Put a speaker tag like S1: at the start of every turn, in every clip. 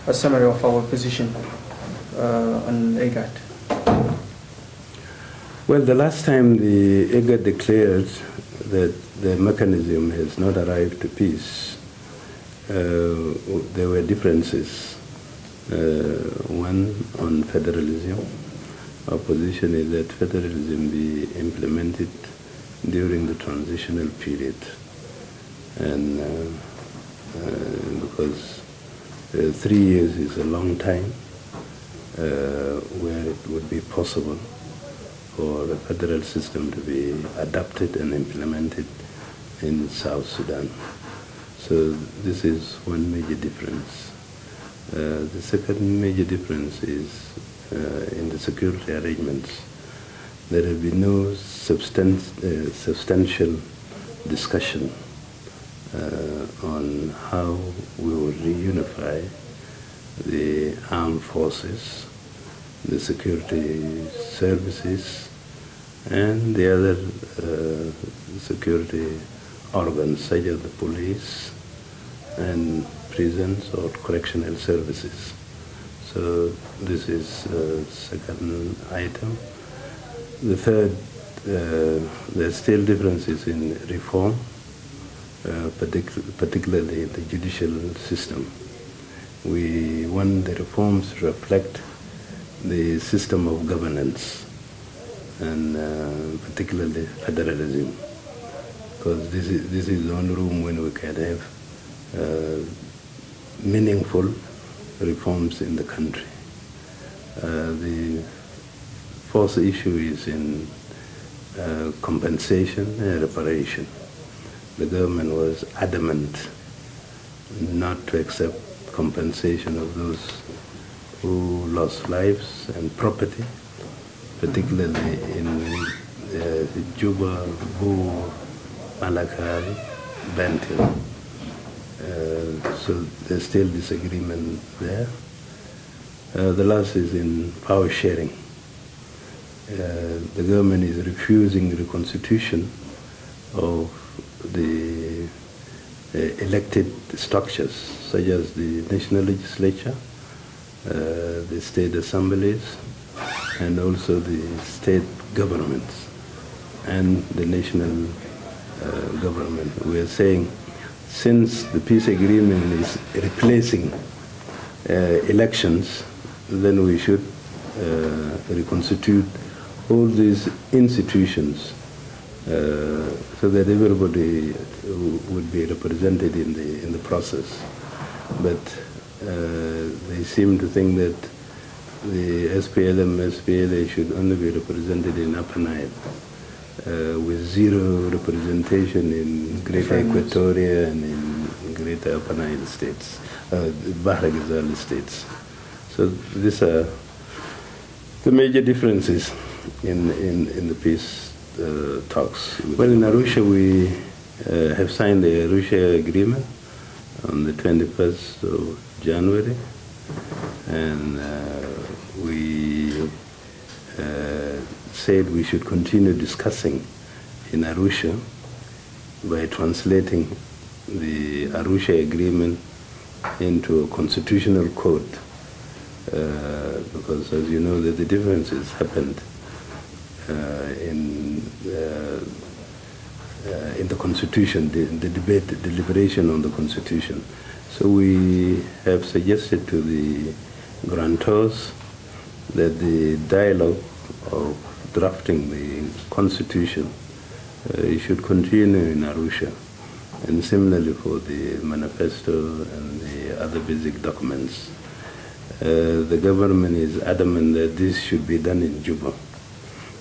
S1: a summary of our position on IGAD.
S2: Well, the last time the IGAD declared that the mechanism has not arrived to peace, there were differences. One on federalism. Our position is that federalism be implemented during the transitional period, and because 3 years is a long time where it would be possible for the federal system to be adapted and implemented in South Sudan. So this is one major difference. The second major difference is in the security arrangements. There have been no substantial discussion on how we will reunify the armed forces, the security services, and the other security organs such as the police and prisons or correctional services. So this is the second item. The third, there's still differences in reform, particularly in the judicial system. We want the reforms to reflect the system of governance, and particularly federalism, because this is the only room when we can have meaningful reforms in the country. The fourth issue is in compensation and reparation. The government was adamant not to accept compensation of those who lost lives and property, particularly in Juba, Bou, Malakal, Bentil. So there's still disagreement there. The last is in power sharing. The government is refusing the constitution of the elected structures, such as the national legislature, the state assemblies, and also the state governments and the national government. We are saying, since the peace agreement is replacing elections, then we should reconstitute all these institutions so that everybody would be represented in the process. But they seem to think that the SPLM, SPLA should only be represented in Upper Nile, with zero representation in Greater Equatoria and in Greater Upper Nile states, Bahra Ghazal states. So these are the major differences in the peace talks. Well, in Arusha, we have signed the Arusha agreement on the 21st of January, and we said we should continue discussing in Arusha by translating the Arusha agreement into a constitutional code, because, as you know, the differences happened in the Constitution, the debate, the deliberation on the Constitution. So we have suggested to the grantors that the dialogue of drafting the Constitution should continue in Arusha, and similarly for the manifesto and the other basic documents. The government is adamant that this should be done in Juba.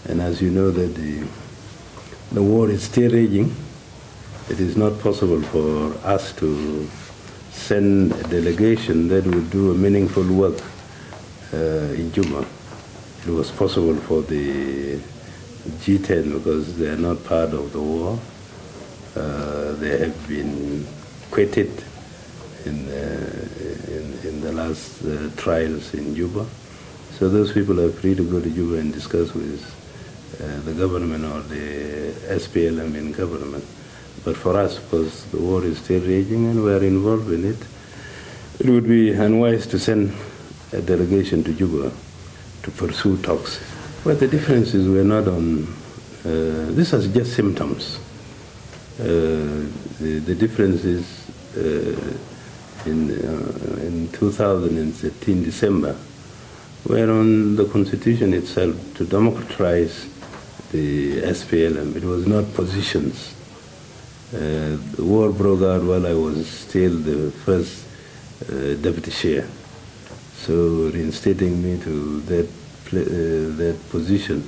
S2: And as you know, that the war is still raging. It is not possible for us to send a delegation that would do a meaningful work in Juba. It was possible for the G10 because they are not part of the war. They have been quitted in the last trials in Juba. So those people are free to go to Juba and discuss with the government or the SPLM in government. But for us, because the war is still raging and we are involved in it, it would be unwise to send a delegation to Juba to pursue talks. But the differences were not on, this was just symptoms. The difference is in 2013 December were on the constitution itself to democratize the SPLM. It was not positions. The war broke out while I was still the first deputy chair. So reinstating me to that position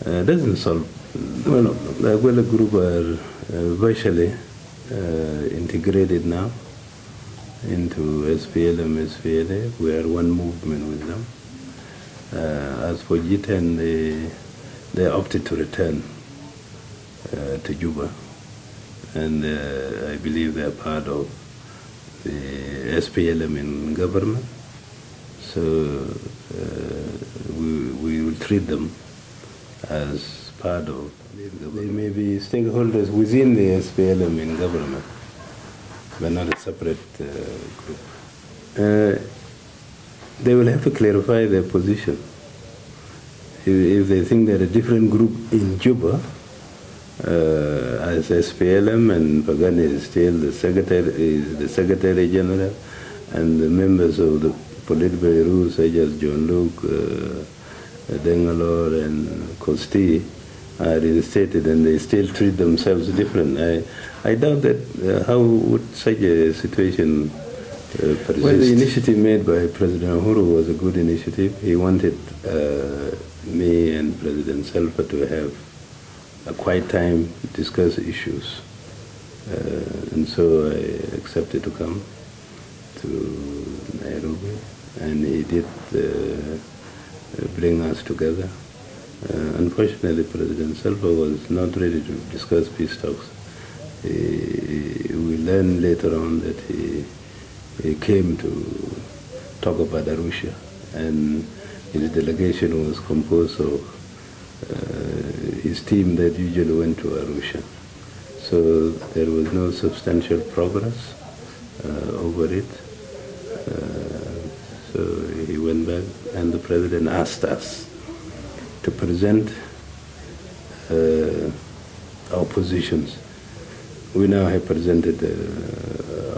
S2: doesn't solve. Well, the Aguila group are virtually integrated now into SPLM, SPLA. We are one movement with them. As for G10, they opted to return to Juba, and I believe they are part of the SPLM in government. So we will treat them as part of. They may be stakeholders within the SPLM in government, but not a separate group. They will have to clarify their position. If they think they're a different group in Juba, as SPLM, and Pagani is still the Secretary General, and the members of the Politburo Bureau, such as John Luke, Dengalor, and Kosti, are reinstated, and they still treat themselves different. I doubt that. How would such a situation persist? Well, the initiative made by President Uhuru was a good initiative. He wanted me and President Salva to have a quiet time to discuss issues. And so I accepted to come to Nairobi, and he did bring us together. Unfortunately, President Salva was not ready to discuss peace talks. We learned later on that he came to talk about Arusha, and his delegation was composed of his team that usually went to Arusha. So there was no substantial progress over it. So he went back, and the president asked us to present our positions. We now have presented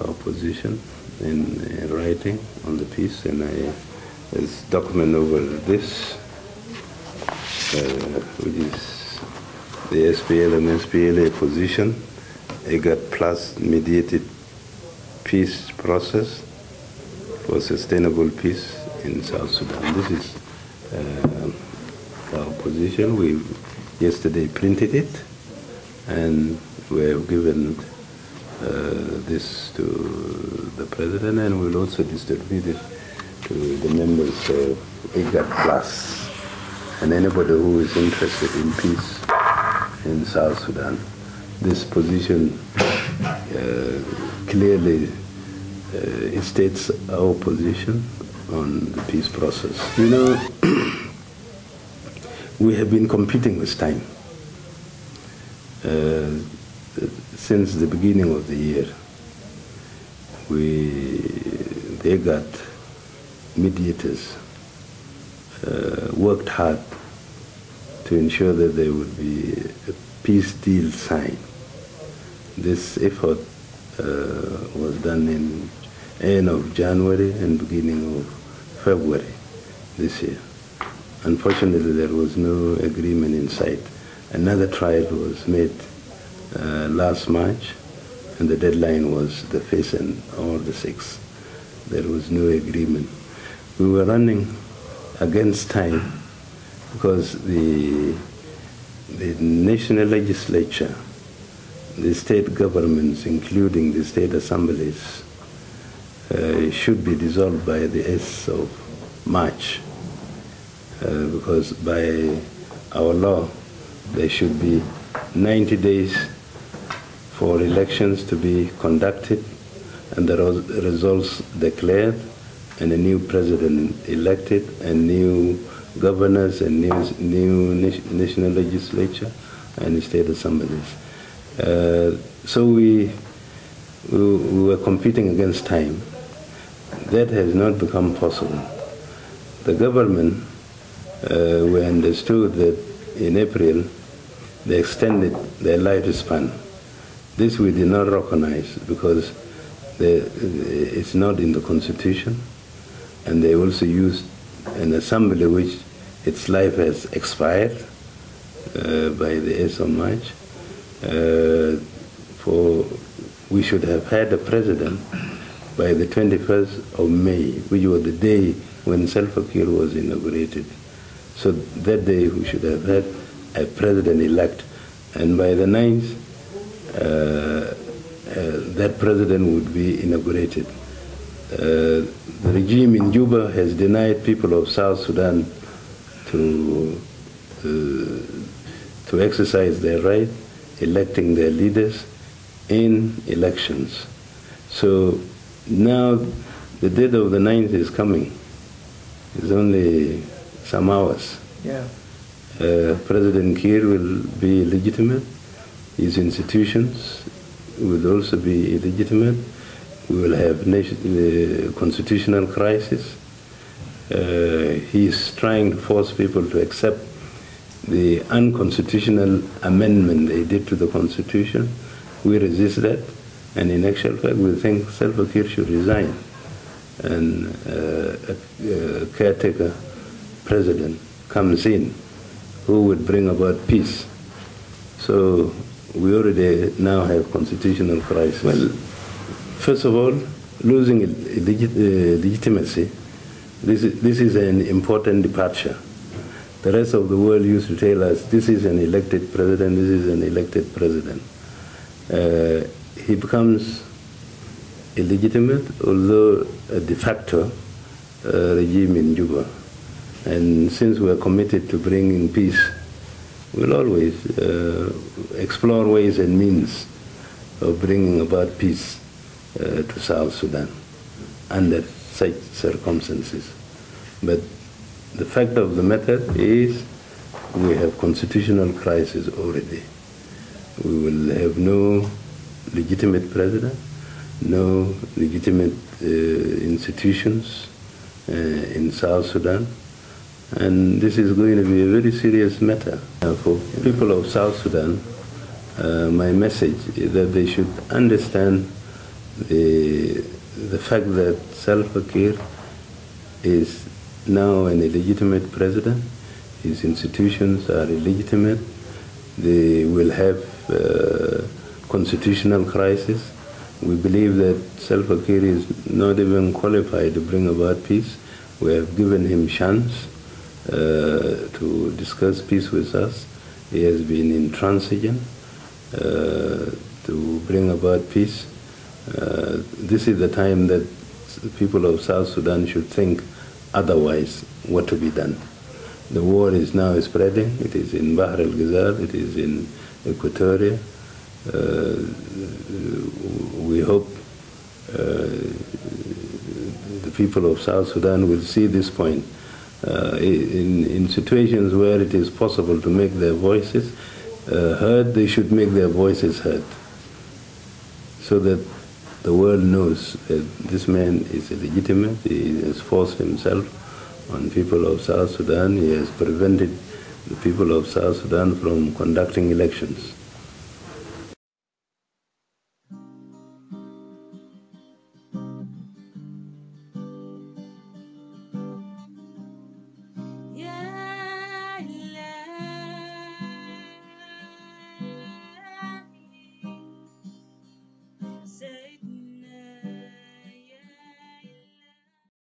S2: our position in writing on the piece, and there's document over this, which is the SPLM SPLA position, IGAD plus mediated peace process for sustainable peace in South Sudan. This is our position. We yesterday printed it, and we have given this to the president, and we'll also distribute it to the members of IGAD Plus and anybody who is interested in peace in South Sudan. This position clearly states our position on the peace process. You know, we have been competing with time. Since the beginning of the year, they got mediators worked hard to ensure that there would be a peace deal signed. This effort was done in end of January and beginning of February this year. Unfortunately, there was no agreement in sight. Another trial was made last March, and the deadline was the 5th or the 6th. There was no agreement. We were running against time because the national legislature, the state governments, including the state assemblies, should be dissolved by the 8th of March, because by our law, there should be 90 days for elections to be conducted and the results declared, and a new president elected, and new governors, and new national legislature and state assemblies. So we were competing against time. that has not become possible. The government, we understood that in April they extended their lifespan. This we did not recognize because it's not in the Constitution, and they also used an assembly which its life has expired by the 8th of March. We should have had a president by the 21st of May, which was the day when Salva Kiir was inaugurated. So that day we should have had a president-elect, and by the 9th, that president would be inaugurated. The regime in Juba has denied people of South Sudan to exercise their right, electing their leaders in elections. So now the date of the 9th is coming. It's only some hours.
S1: Yeah.
S2: President Kiir will be legitimate. His institutions will also be illegitimate. We will have constitutional crisis. He is trying to force people to accept the unconstitutional amendment they did to the Constitution. We resist that, and in actual fact, we think Salva Kiir should resign, and a caretaker president comes in who would bring about peace. So we already now have constitutional crisis. Well, first of all, losing legitimacy, this is an important departure. The rest of the world used to tell us, this is an elected president, this is an elected president. He becomes illegitimate, although a de facto regime in Juba. And since we are committed to bringing peace, we'll always explore ways and means of bringing about peace to South Sudan under such circumstances. But the fact of the matter is we have constitutional crisis already. We will have no legitimate president, no legitimate institutions in South Sudan, and this is going to be a very serious matter. For people of South Sudan, my message is that they should understand the fact that Salva Kiir is now an illegitimate president. His institutions are illegitimate. They will have constitutional crisis. We believe that Salva Kiir is not even qualified to bring about peace. We have given him chance to discuss peace with us. He has been intransigent to bring about peace. This is the time that people of South Sudan should think otherwise what to be done. The war is now spreading. It is in Bahr al-Ghazal, it is in Equatoria. We hope the people of South Sudan will see this point. In situations where it is possible to make their voices heard, they should make their voices heard, so that the world knows that this man is illegitimate. He has forced himself on people of South Sudan. He has prevented the people of South Sudan from conducting elections.